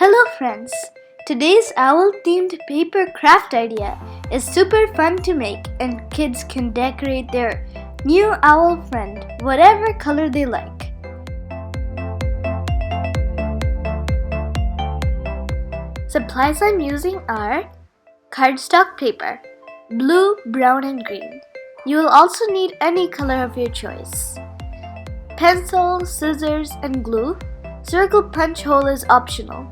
Hello friends! Today's owl-themed paper craft idea is super fun to make and kids can decorate their new owl friend whatever color they like. Supplies I'm using are cardstock paper, blue, brown and green. You will also need any color of your choice. Pencil, scissors and glue. Circle punch hole is optional.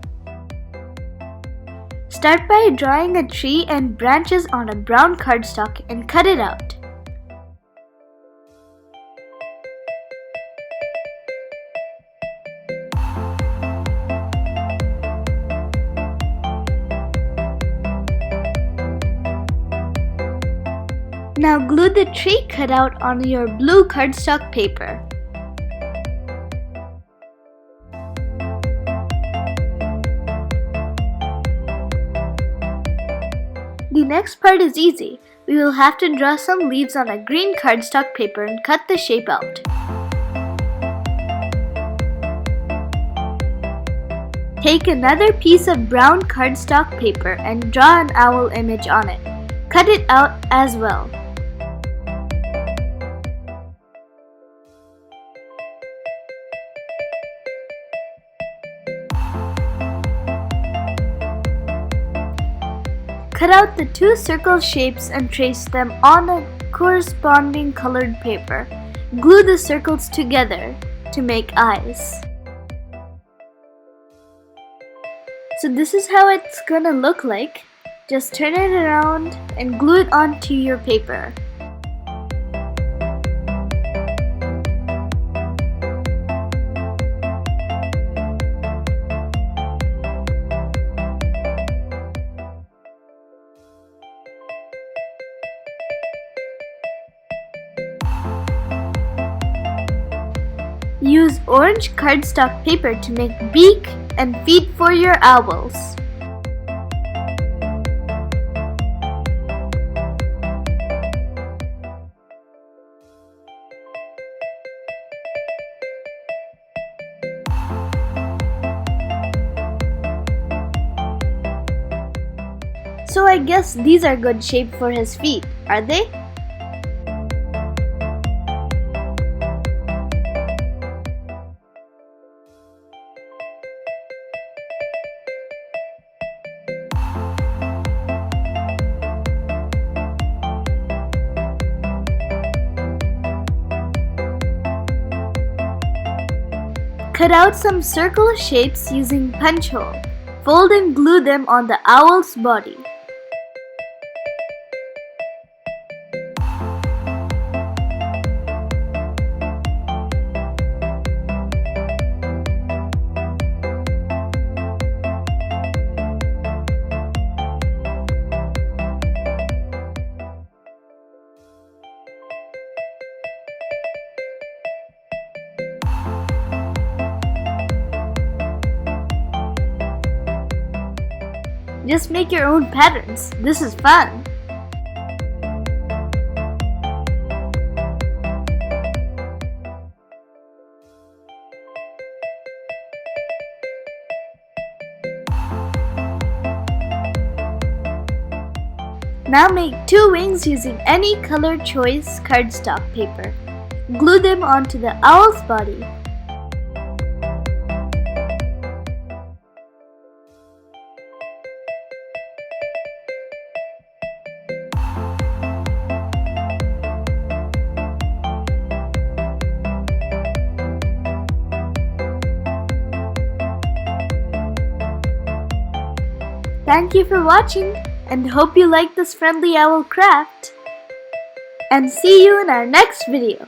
Start by drawing a tree and branches on a brown cardstock and cut it out. Now glue the tree cutout on your blue cardstock paper. The next part is easy. We will have to draw some leaves on a green cardstock paper and cut the shape out. Take another piece of brown cardstock paper and draw an owl image on it. Cut it out as well. Cut out the two circle shapes and trace them on a corresponding colored paper. Glue the circles together to make eyes. So this is how it's gonna look like. Just turn it around and glue it onto your paper. Use orange cardstock paper to make beak and feet for your owls. So I guess these are good shape for his feet, are they? Cut out some circle shapes using punch hole. Fold and glue them on the owl's body. Just make your own patterns. This is fun. Now make two wings using any color choice cardstock paper. Glue them onto the owl's body. Thank you for watching and hope you like this friendly owl craft. And see you in our next video.